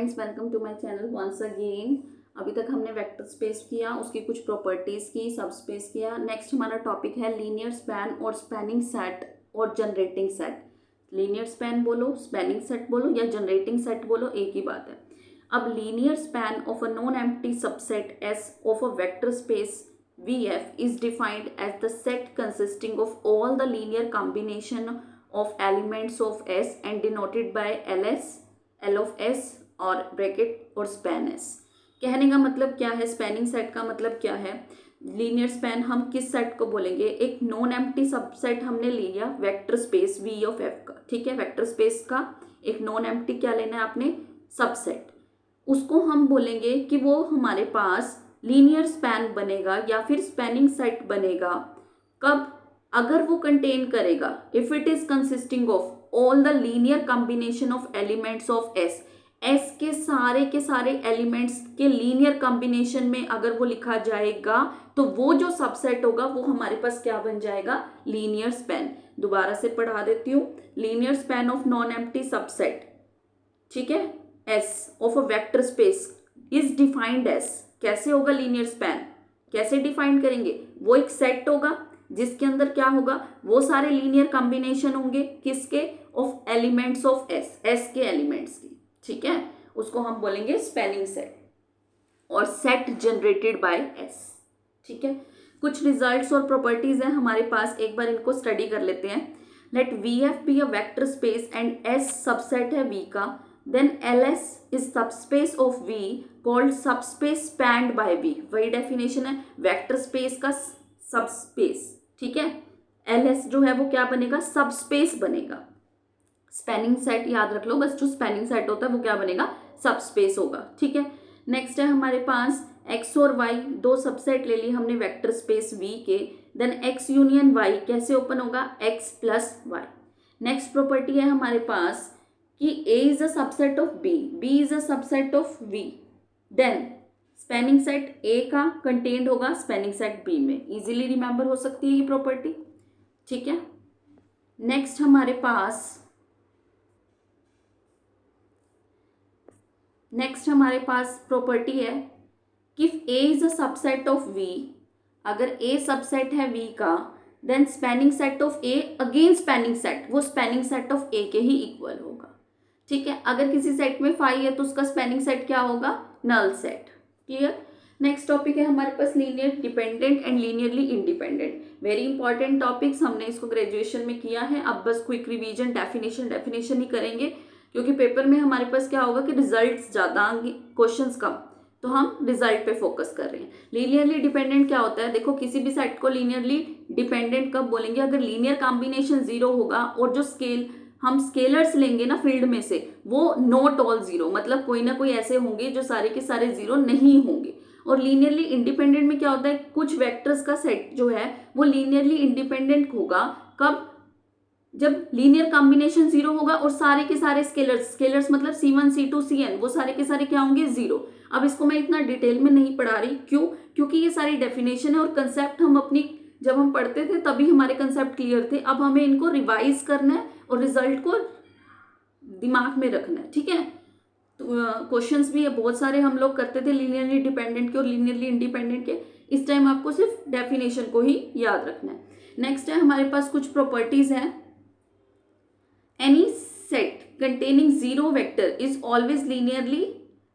Friends, welcome to my channel once again. अभी तक हमने वेक्टर स्पेस किया, उसकी कुछ प्रॉपर्टीज की, सब स्पेस किया। नेक्स्ट हमारा टॉपिक है लीनियर स्पैन और स्पैनिंग सेट और जनरेटिंग सेट। लीनियर स्पैन बोलो, स्पैनिंग सेट बोलो या जनरेटिंग सेट बोलो, एक ही बात है। अब linear span of a non empty subset S of a vector space VF is defined as the set consisting of all the linear combination of elements of S and denoted by LS, L of S और bracket और span S। कहने का मतलब क्या है, spanning set का मतलब क्या है? लीनियर स्पैन हम किस सेट को बोलेंगे? एक नॉन एम्प्टी सबसेट हमने लिया vector space V of F का, ठीक है। वेक्टर स्पेस का एक नॉन एम्प्टी क्या लेना है आपने? सबसेट। उसको हम बोलेंगे कि वो हमारे पास लीनियर स्पैन बनेगा या फिर स्पैनिंग सेट बनेगा। कब? अगर वो कंटेन करेगा, if it is consisting of all the linear combination of elements of S, S के सारे एलिमेंट्स के लीनियर कॉम्बिनेशन में अगर वो लिखा जाएगा तो वो जो सबसेट होगा वो हमारे पास क्या बन जाएगा? Linear span. दोबारा से पढ़ा देती हूँ। Linear span of non empty subset, ठीक है, S of a vector space is defined S. कैसे होगा लीनियर स्पैन? कैसे डिफाइन करेंगे? वो एक सेट होगा जिसके अंदर क्या होगा? वो सारे लीनियर कॉम्बिनेशन होंगे किसके? Of elements of S, S के एलिमेंट्स की, ठीक है। उसको हम बोलेंगे स्पैनिंग सेट और सेट जनरेटेड बाय एस, ठीक है। कुछ रिजल्ट्स और प्रॉपर्टीज हैं हमारे पास, एक बार इनको स्टडी कर लेते हैं। Let VF be a vector space and S subset है V का, then LS is subspace of V called subspace spanned by V। वही डेफिनेशन है वेक्टर स्पेस का, सबस्पेस, ठीक है। LS जो है वो क्या बनेगा? सबस्पेस बनेगा। स्पैनिंग सेट याद रख लो बस, जो स्पैनिंग सेट होता है वो क्या बनेगा? सबस्पेस होगा, ठीक है। नेक्स्ट है हमारे पास X और Y, दो सबसेट ले लिए हमने वेक्टर स्पेस V के, देन X यूनियन Y कैसे ओपन होगा? X plus Y। Next property है हमारे पास कि A is a subset of B, B is a subset of V, then spanning set A का कंटेन्ड होगा स्पैनिंग सेट B में। Easily remember हो सकती है ये प्रॉपर्टी, ठीक है। नेक्स्ट हमारे पास प्रॉपर्टी है कि A is a subset of V, अगर A सबसेट है V का, then spanning set of A again spanning set, वो स्पैनिंग सेट ऑफ A के ही इक्वल होगा, ठीक है। अगर किसी सेट में फाई है तो उसका स्पैनिंग सेट क्या होगा? Null set. Clear? Next topic है हमारे पास linear dependent and linearly independent. Very important topics, हमने इसको ग्रेजुएशन में किया है। अब बस क्विक रिवीजन, डेफिनेशन ही करेंगे क्योंकि पेपर में हमारे पास क्या होगा कि रिजल्ट्स ज़्यादा आएंगे, क्वेश्चंस कम, तो हम रिजल्ट पे फोकस कर रहे हैं। लीनियरली डिपेंडेंट क्या होता है? देखो, किसी भी सेट को लीनियरली डिपेंडेंट कब बोलेंगे? अगर लीनियर कॉम्बिनेशन जीरो होगा और जो हम स्केलर्स लेंगे ना फील्ड में से, वो नॉट ऑल जीरो, मतलब कोई ना कोई ऐसे होंगे जो सारे के सारे जीरो नहीं होंगे। और लीनियरली इंडिपेंडेंट में क्या होता है? कुछ वेक्टर्स का सेट जो है वो लीनियरली इंडिपेंडेंट होगा। कब? जब लीनियर कॉम्बिनेशन जीरो होगा और सारे के सारे स्केलर्स मतलब C1 C2 CN वो सारे के सारे क्या होंगे? जीरो। अब इसको मैं इतना डिटेल में नहीं पढ़ा रही, क्यों? क्योंकि ये सारी डेफिनेशन है और कंसेप्ट हम अपनी जब हम पढ़ते थे तभी हमारे कंसेप्ट क्लियर थे। अब हमें इनको रिवाइज करना है और रिजल्ट को दिमाग में रखना है, ठीक है। तो क्वेश्चंस भी बहुत सारे हम लोग करते थे लीनियरली डिपेंडेंट के और लीनियरली इंडिपेंडेंट के। इस टाइम आपको सिर्फ डेफिनेशन को ही याद रखना है। नेक्स्ट है हमारे पास कुछ प्रॉपर्टीज हैं। Any set containing zero vector is always linearly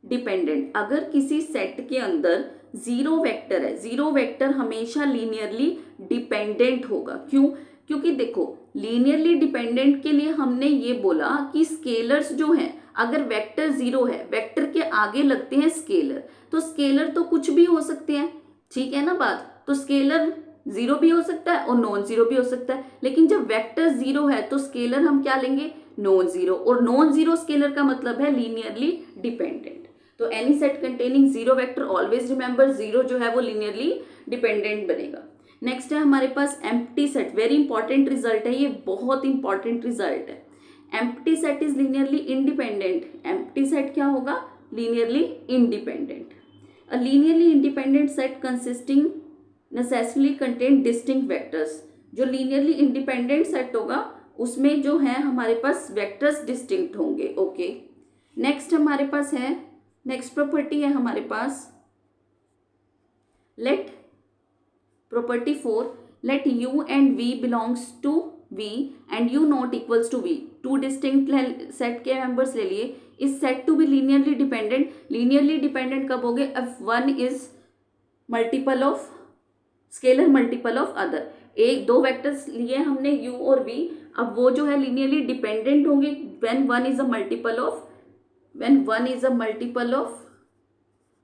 dependent. अगर किसी सेट के अंदर जीरो वेक्टर है, जीरो वेक्टर हमेशा लीनियरली डिपेंडेंट होगा। क्यों? क्योंकि देखो, लीनियरली डिपेंडेंट के लिए हमने ये बोला कि स्केलर्स जो हैं, अगर वेक्टर जीरो है, वेक्टर के आगे लगते हैं स्केलर, तो स्केलर तो कुछ भी हो सकते हैं, ठीक है ना बात। तो स्केलर जीरो भी हो सकता है और नॉन जीरो भी हो सकता है, लेकिन जब वेक्टर जीरो है तो स्केलर हम क्या लेंगे? Non zero. और नॉन जीरो स्केलर का मतलब है लीनियरली डिपेंडेंट। तो any set containing zero vector, always remember zero जो है वो लीनियरली डिपेंडेंट बनेगा। नेक्स्ट है हमारे पास empty set. Very important result है ये, बहुत इंपॉर्टेंट रिजल्ट है। Empty set is linearly independent. Empty set क्या होगा? Linearly independent. A linearly independent set consisting necessarily contain distinct vectors. जो लीनियरली इंडिपेंडेंट सेट होगा उसमें जो है हमारे पास वेक्टर्स डिस्टिंक्ट होंगे, ओके। नेक्स्ट हमारे पास है, नेक्स्ट प्रॉपर्टी है हमारे पास, let property 4, let u and v belongs to v and u not equals to v। Two distinct set के मेंबर्स ले लिए, इस set to be linearly dependent. Linearly dependent कब होगे? If one is multiple of scalar multiple of other. एक दो vectors लिए हमने u और v, अब वो जो है लीनियरली डिपेंडेंट होंगे when one is a multiple of,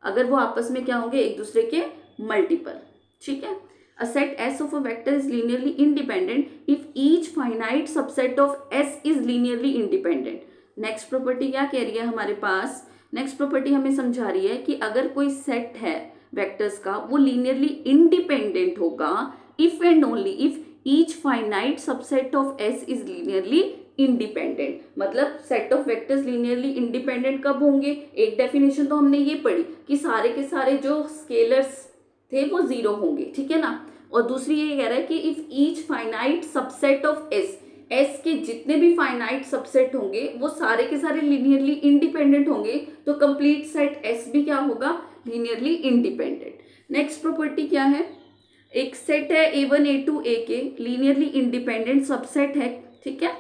अगर वो आपस में क्या होंगे? एक दूसरे के मल्टीपल। ठीक है। A set S of a vector is linearly independent if each finite subset of S is linearly independent. Next property क्या कह रही है हमारे पास? नेक्स्ट प्रॉपर्टी हमें समझा रही है कि अगर कोई सेट है वेक्टर्स का, वो लीनियरली इंडिपेंडेंट होगा if and only if each finite subset of S is linearly independent. मतलब set of vectors linearly independent कब होंगे? एक डेफिनेशन तो हमने ये पढ़ी कि सारे के सारे जो स्केलर्स थे वो जीरो होंगे, ठीक है ना। और दूसरी ये कह रहा है कि if each finite subset of S के जितने भी फाइनाइट सबसेट होंगे वो सारे के सारे लीनियरली इंडिपेंडेंट होंगे, तो कंप्लीट सेट एस भी क्या होगा? Linearly independent. नेक्स्ट प्रॉपर्टी क्या है? एक सेट है A1 A2 A के लीनियरली इंडिपेंडेंट सबसेट है, ठीक है।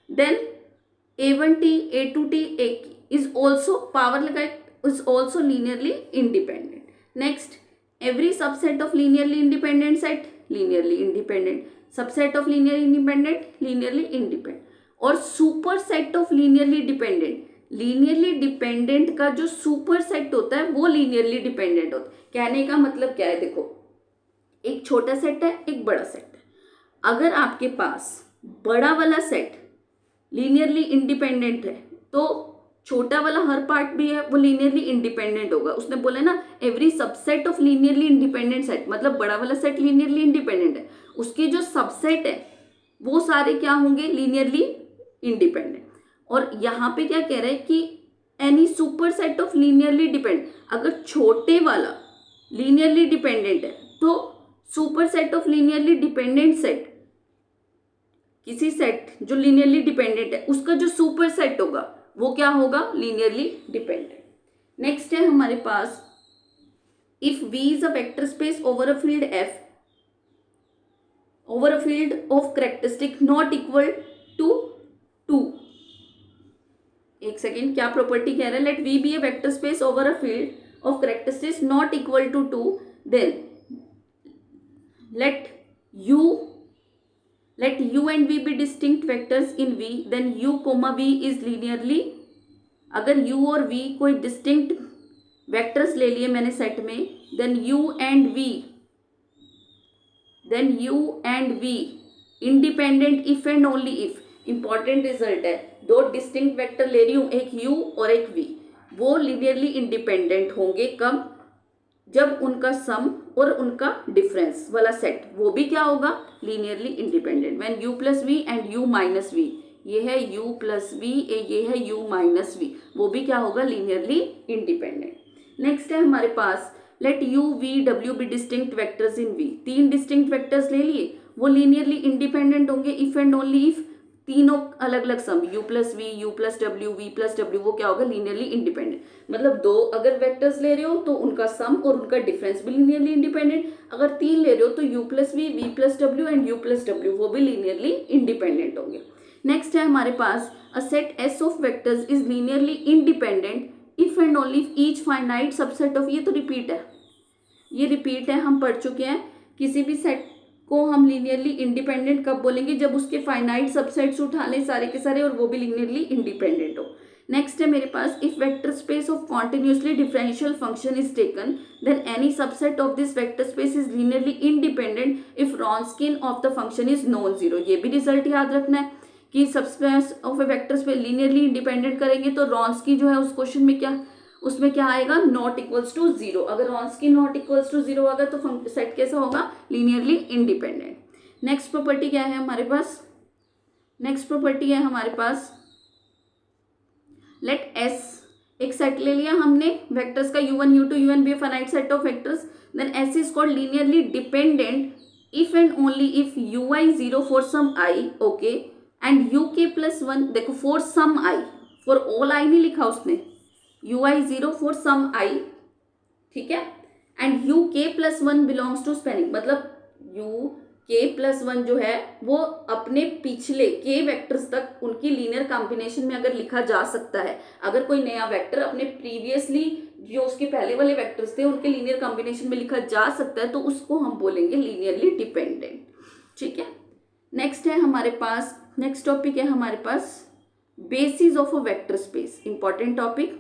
Then A1T A2T A is also power लगाए is also linearly independent. Next, every subset of linearly independent set linearly independent, subset of linearly independent और super set of linearly dependent का जो super set होता है वो linearly dependent होता है। कहने का मतलब क्या है? देखो, एक छोटा सेट है, एक बड़ा सेट है। अगर आपके पास बड़ा वाला सेट लीनियरली इंडिपेंडेंट है तो छोटा वाला हर पार्ट भी है वो लीनियरली इंडिपेंडेंट होगा। उसने बोला ना every subset of linearly independent set, मतलब बड़ा वाला सेट लीनियरली इंडिपेंडेंट है, उसके जो सबसेट है वो सारे क्या होंगे? Linearly independent. और यहाँ पे क्या कह रहा है कि any super set of linearly dependent, अगर छोटे वाला लीनियरली डिपेंडेंट है तो super set of linearly dependent set, किसी सेट जो लीनियरली डिपेंडेंट है उसका जो सुपर सेट होगा वो क्या होगा? Linearly dependent. नेक्स्ट है हमारे पास, if V is a vector space over a field F over a field of characteristic not equal to 2। एक सेकेंड, क्या प्रॉपर्टी कह रहा है? Let V be a vector space over a field of characteristics not equal to 2, then let u and v be distinct vectors in V, then u comma v is linearly, अगर u और v कोई distinct vectors ले लिए मैंने set में, then u and v independent if and only if, important result है, दो distinct vector ले रही हूँ, एक u और एक v, वो linearly independent होंगे कब? जब उनका सम और उनका डिफरेंस वाला सेट वो भी क्या होगा? Linearly independent. When u plus V and u minus V, ये है u प्लस वी, ये है u माइनस वी, वो भी क्या होगा? Linearly independent. नेक्स्ट है हमारे पास, let u v w be distinct vectors in v। तीन डिस्टिंक्ट वेक्टर्स ले लिए, वो लीनियरली इंडिपेंडेंट होंगे इफ एंड ओनली इफ तीनों अलग अलग sum u plus v, u plus डब्ल्यू, v प्लस डब्ल्यू, वो क्या होगा? Linearly independent. मतलब दो अगर वेक्टर्स ले रहे हो तो उनका सम और उनका डिफरेंस भी लीनियरली इंडिपेंडेंट। अगर तीन ले रहे हो तो u plus v, v plus डब्ल्यू एंड u प्लस डब्ल्यू, वो भी लीनियरली इंडिपेंडेंट होंगे। नेक्स्ट है हमारे पास, a set S of vectors is linearly independent if and only if each finite subset of, ये तो रिपीट है, ये रिपीट है, हम पढ़ चुके हैं। किसी भी सेट को हम लीनियरली इंडिपेंडेंट कब बोलेंगे? जब उसके फाइनाइट सबसेट्स उठा लें सारे के सारे और वो भी लीनियरली इंडिपेंडेंट हो। नेक्स्ट है मेरे पास, if vector space of continuously differential function is taken then any subset of this vector space is linearly independent if Wronskian of the function is non zero. ये भी रिजल्ट याद रखना है कि subspace of a vector space linearly independent करेंगे तो रॉन्स्की जो है उस क्वेश्चन में क्या, उसमें क्या आएगा? Not equals to zero. अगर Wronski not equals to zero आएगा तो सेट कैसा होगा? Linearly independent. नेक्स्ट प्रॉपर्टी क्या है हमारे पास? नेक्स्ट प्रॉपर्टी है हमारे पास, लेट S, एक सेट ले लिया हमने वेक्टर्स का u1 u2 un be a finite set of vectors, then S is called linearly dependent if and only if ui 0 for some I, okay, and uk plus 1, देखो for some I, for all I नहीं लिखा उसने, u i zero for some i, ठीक है, and u k plus one belongs to spanning, मतलब u k plus one जो है वो अपने पिछले के वेक्टर्स तक उनकी लीनियर कॉम्बिनेशन में अगर लिखा जा सकता है, अगर कोई नया वेक्टर अपने प्रीवियसली जो उसके पहले वाले वेक्टर्स थे उनके लीनियर कॉम्बिनेशन में लिखा जा सकता है, तो उसको हम बोलेंगे लीनियरली डिपेंडेंट, ठीक है। नेक्स्ट है हमारे पास, नेक्स्ट टॉपिक है हमारे पास basis of a vector space, important topic.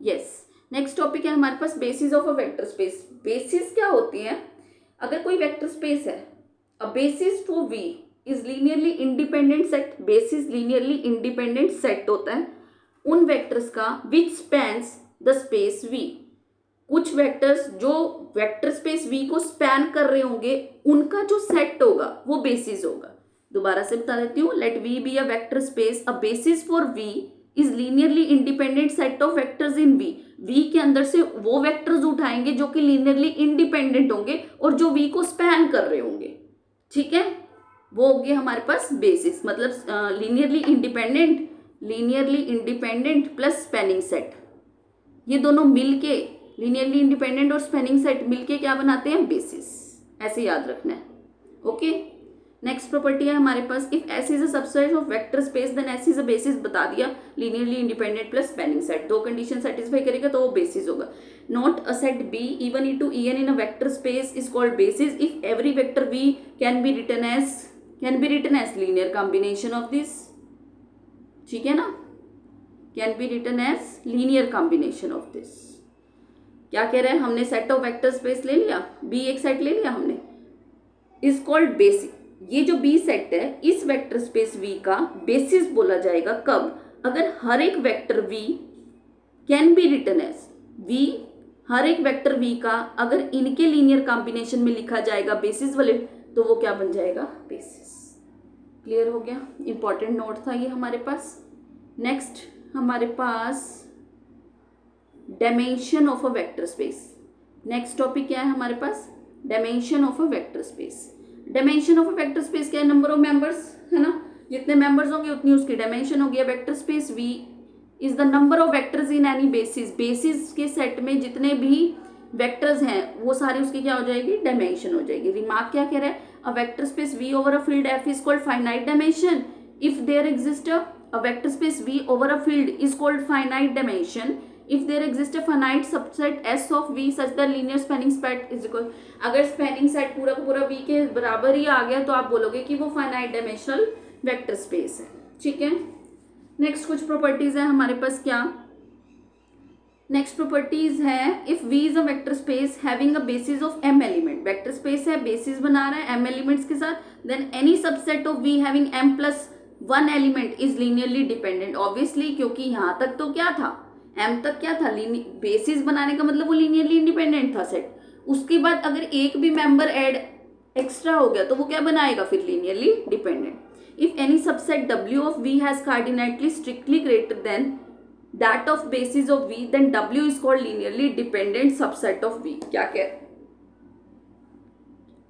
Yes, next topic है हमारे पास basis of a vector space. Basis क्या होती है? अगर कोई वेक्टर स्पेस है, a basis for we is linearly independent set, basis linearly independent set होता है उन वेक्टर्स का which spans the space v. कुछ वेक्टर्स जो वेक्टर स्पेस वी को स्पैन कर रहे होंगे उनका जो सेट होगा वो बेसिस होगा। दोबारा से बता देती हूँ, let V be a vector space, a basis for we is linearly independent set of vectors in V. V के अंदर से वो वेक्टर्स उठाएंगे जो कि लीनियरली इंडिपेंडेंट होंगे और जो वी को स्पैन कर रहे होंगे, ठीक है, वो होगी हमारे पास बेसिस। मतलब linearly independent plus spanning set, ये दोनों मिलके लीनियरली इंडिपेंडेंट और स्पैनिंग सेट मिलके क्या बनाते हैं? बेसिस। ऐसे याद रखना है, ओके। नेक्स्ट प्रॉपर्टी है हमारे पास, if S is a subset of vector space then S is a basis. बता दिया, linearly independent plus spanning set, दो कंडीशन सेटिस्फाई करेगा तो वो बेसिस होगा। Not a set B even into en in a vector space is called basis if every vector v can be written as linear combination of this, ठीक है ना, can be written as linear combination of this. क्या कह रहे हैं? हमने set of vector space ले लिया, बी एक सेट ले लिया हमने, इज कॉल्ड बेसिस। ये जो बी सेट है इस वेक्टर स्पेस वी का बेसिस बोला जाएगा कब? अगर हर एक vector V can be written as V, हर एक वेक्टर वी का अगर इनके लीनियर कॉम्बिनेशन में लिखा जाएगा बेसिस वाले, तो वो क्या बन जाएगा? बेसिस। क्लियर हो गया? इंपॉर्टेंट नोट था ये हमारे पास। नेक्स्ट हमारे पास dimension of a vector space. Next topic क्या है हमारे पास? Dimension of a vector space. Dimension of a vector space क्या है? नंबर ऑफ मेंबर्स, है ना, जितने मेंबर्स होंगे उतनी उसकी डायमेंशन होगी। Vector space V is the number of vectors in any basis. Basis के सेट में जितने भी वेक्टर्स हैं वो सारी उसकी क्या हो जाएगी? डायमेंशन हो जाएगी। रिमार्क क्या कह रहा है? A vector space V over a field F is called finite dimension if there exist a vector space V over a field is called finite dimension if there exists a finite subset S of V such that linear spanning set is equal। अगर spanning set पूरा का पूरा V के बराबर ही आ गया तो आप बोलोगे कि वो फाइनाइट डायमेंशनल वेक्टर स्पेस है, ठीक है। नेक्स्ट कुछ प्रॉपर्टीज है हमारे पास, क्या? नेक्स्ट प्रॉपर्टीज है, if V is a vector space having a basis of m element, vector space है, बेसिस बना रहा है m एलिमेंट्स के साथ, then any subset of V having m plus one element is linearly dependent. Obviously, क्योंकि यहाँ तक तो क्या था? m तक क्या था? बेसिस बनाने का मतलब वो लीनियरली इंडिपेंडेंट था सेट। उसके बाद अगर एक भी मेंबर ऐड एक्स्ट्रा हो गया तो वो क्या बनाएगा? फिर linearly dependent. If any subset w of v has cardinality strictly greater than that of basis of v then w is called linearly dependent subset of v। क्या कह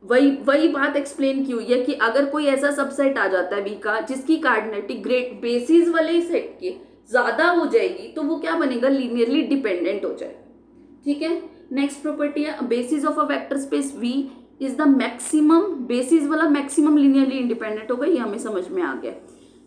वही बात एक्सप्लेन की हुई है कि अगर कोई ऐसा सबसेट आ जाता है v का जिसकी कार्डिनेटी ग्रेट बेसिस वाले सेट के ज्यादा हो जाएगी तो वो क्या बनेगा? लीनियरली डिपेंडेंट हो जाएगा, ठीक है। नेक्स्ट प्रॉपर्टी है, basis of a vector space V is the maximum, basis वाला मैक्सिमम लीनियरली इंडिपेंडेंट होगा, ये हमें समझ में आ गया।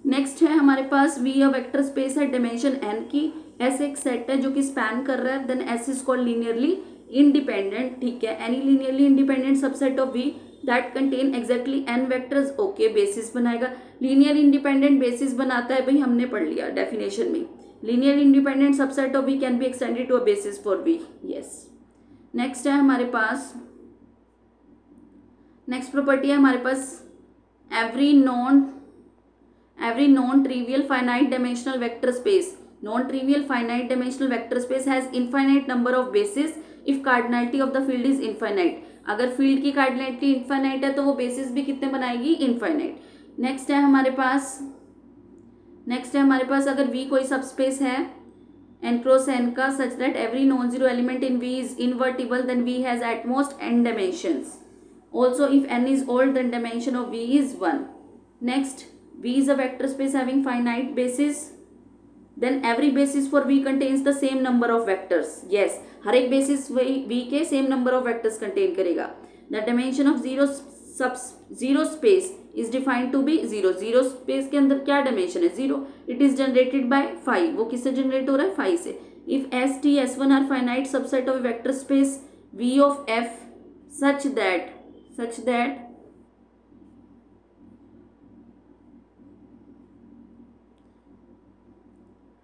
नेक्स्ट है हमारे पास V अ वेक्टर स्पेस है डायमेंशन n की, S एक सेट है जो कि स्पैन कर रहा है, then S is called linearly independent, ठीक है। Any linearly independent subset of V that contain exactly n vectors, okay, basis बनाएगा। लीनियर इंडिपेंडेंट बेसिस बनाता है, भाई हमने पढ़ लिया डेफिनेशन में। Linear independent subset of V can be extended to a basis for V, yes. Next है हमारे पास, नेक्स्ट प्रॉपर्टी है हमारे पास, every non trivial finite dimensional vector space, non trivial finite dimensional vector space has infinite number of basis if cardinality of the field is infinite. अगर field की cardinality infinite है तो वो बेसिस भी कितने बनाएगी? इनफाइनाइट। नेक्स्ट है हमारे पास अगर V कोई सबस्पेस है n क्रॉस n का such that every non zero element in V is invertible then V has at most n dimensions. Also, if n is old, then dimension of V is 1. Next, V is a vector space having finite basis. Then every basis for V contains the same number of vectors. Yes, हर एक basis V के same number of vectors contain करेगा. The dimension of zero space is defined to be 0. Zero space के अंदर क्या dimension है? 0. It is generated by phi. वो किससे generate हो रहा है? phi से. If S, T, S1 are finite subset of vector space V of F such that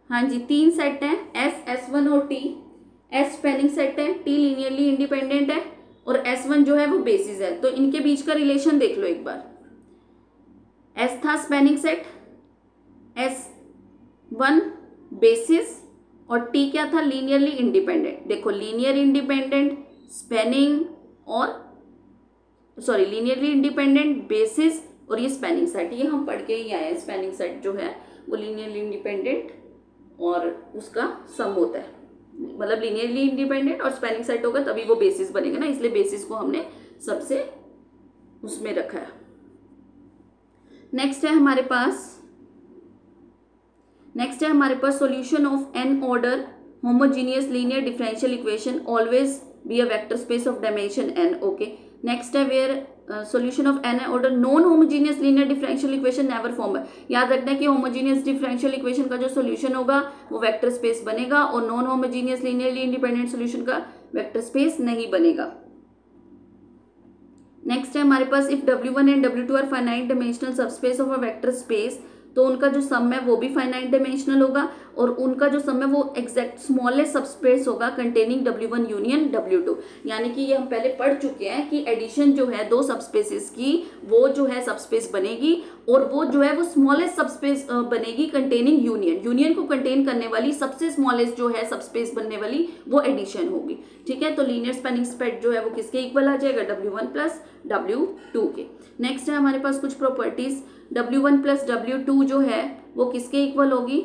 हाँ जी, 3 सेट हैं, S, S1 और T. S स्पैनिंग सेट है, T लीनियरली इंडिपेंडेंट है और S1 जो है वो बेसिस है. तो इनके बीच का रिलेशन देख लो एक बार. S था स्पैनिंग सेट, S1 बेसिस और T क्या था? Linearly independent. देखो, लीनियर इंडिपेंडेंट, स्पैनिंग और लीनियरली इंडिपेंडेंट, बेसिस और ये स्पैनिंग सेट. ये हम पढ़ के ही आए हैं. स्पैनिंग सेट जो है वो लीनियरली इंडिपेंडेंट और उसका सम होता है. मतलब लीनियरली इंडिपेंडेंट और स्पैनिंग सेट होगा तभी वो बेसिस बनेगा ना, इसलिए बेसिस को हमने सबसे उसमें रखा है. नेक्स्ट है हमारे पास solution of an order homogeneous linear differential equation always be a vector space of dimension n. Okay. Next है where solution of an order non homogeneous linear differential equation never form. याद रखना है कि homogeneous differential equation का जो solution होगा वो vector space बनेगा और non homogeneous linearly independent solution का वेक्टर स्पेस नहीं बनेगा. नेक्स्ट है हमारे पास if W1 and W2 are finite dimensional subspace of a vector space, तो उनका जो सम है वो भी फाइनाइट डायमेंशनल होगा और उनका जो सम है वो एग्जैक्ट स्मॉलेस्ट सबस्पेस होगा कंटेनिंग W1 यूनियन W2. यानी कि ये हम पहले पढ़ चुके हैं कि एडिशन जो है दो सबस्पेसेस की वो जो है सबस्पेस बनेगी और वो जो है वो स्मॉलेस्ट सबस्पेस बनेगी कंटेनिंग यूनियन. यूनियन को कंटेन करने वाली सबसे स्मॉलेस्ट जो है सबस्पेस बनने वाली वो एडिशन होगी. ठीक है, तो लीनियर स्पैनिंग सेट जो है वो किसके इक्वल आ जाएगा? W1 प्लस W2 के. नेक्स्ट है हमारे पास कुछ प्रॉपर्टीज. W1 प्लस W2 जो है वो किसके इक्वल होगी?